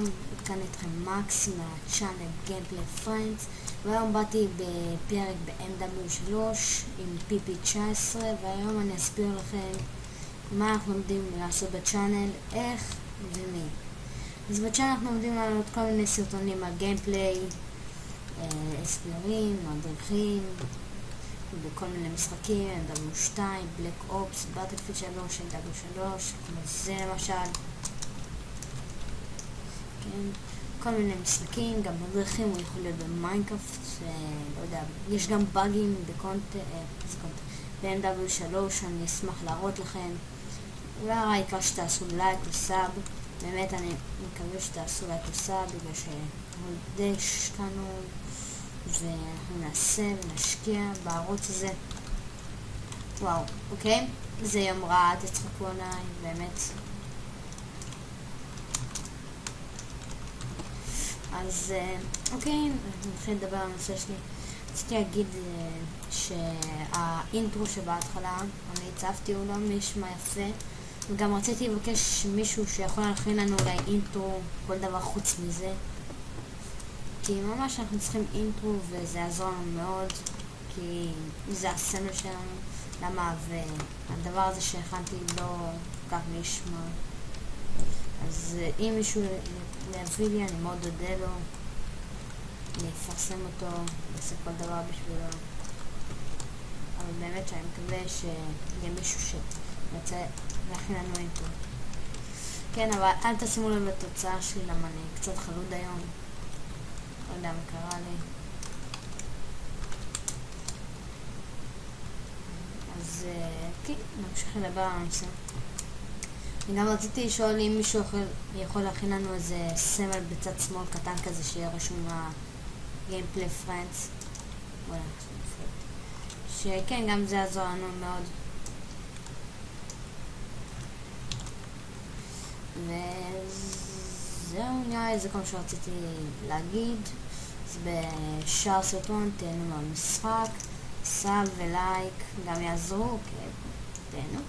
לכולם, כאן איתכם מקס מהצ'אנל גיימפליי פרנדס, והיום באתי בפרק ב-MW3 עם PP19, והיום אני אסביר לכם מה אנחנו עומדים לעשות בצ'אנל, איך ומי. אז בצ'אנל אנחנו עומדים לעלות כל מיני סרטונים על גיימפליי, הסברים, מדריכים, בכל מיני משחקים, MW2, בלק אופס, באטלפילד 3, MW3, כמו זה למשל. כן, כל מיני משחקים, גם מדריכים, הוא יכול להיות במיינקראפט, לא יודע, יש גם באגים ב-MW3, אני אשמח להראות לכם. אולי העיקר שתעשו לייק וסאב, באמת אני מקווה שתעשו לייק וסאב, בגלל שעוד השקענו ואנחנו נעשה ונשקיע בערוץ הזה. וואו, אוקיי? זה יום רע, תצחקו עליי, באמת. אז אוקיי, נתחיל לדבר על הנושא שלי. רציתי להגיד שהאינטרו שבהתחלה, אני הצפתי, הוא לא נשמע יפה, וגם רציתי לבקש מישהו שיכול להכין לנו אולי אינטרו, כל דבר חוץ מזה, כי ממש אנחנו צריכים אינטרו וזה יעזור לנו מאוד, כי זה הסמל שלנו. למה? והדבר הזה שהכנתי לא כל כך נשמע. אז אם מישהו להביא לי, אני מאוד אודה לו, אני אפרסם אותו, אעשה כל דבר בשבילו. אבל באמת שאני מקווה שיהיה מישהו שרצה להכין לנו אינטרו. כן, אבל אל תשימו לב לתוצאה שלי, למה אני קצת חלוד היום, לא יודע מה קרה לי. אז כן, נמשיך לדבר על הנושא. אני גם רציתי לשאול אם מישהו יכול להכין לנו איזה סמל בצד שמאל קטן כזה שיהיה רשום גיימפליי פרנדס, שכן, גם זה יעזור לנו מאוד. וזהו, נראה לי זה כל מה שרציתי להגיד. אז בשאר סרטון תהנו מהמשחק, סאב ולייק גם יעזרו, כן, תהנו.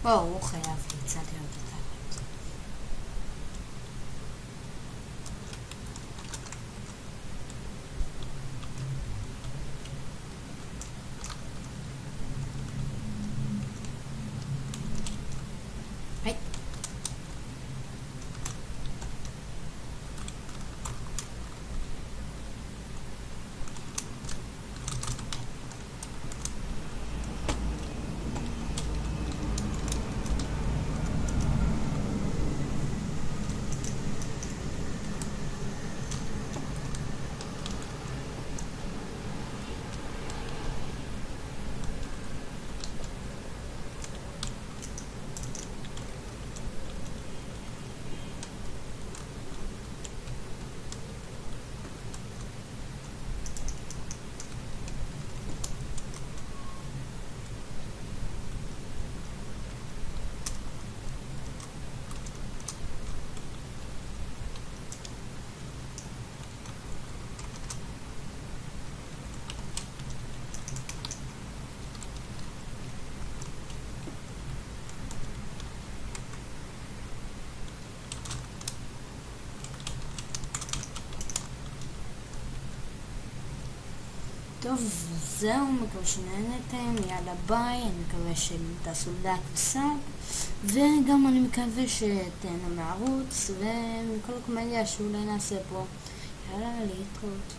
וואו, הוא חייב קצת להיות אחרת. היי. טוב, זהו, מקווה שנהנתם, יאללה ביי, אני מקווה שתעשו לייק וסאב, וגם אני מקווה שתהנו מהערוץ, ומכל הקומדיה שאולי נעשה פה. יאללה, להתראות.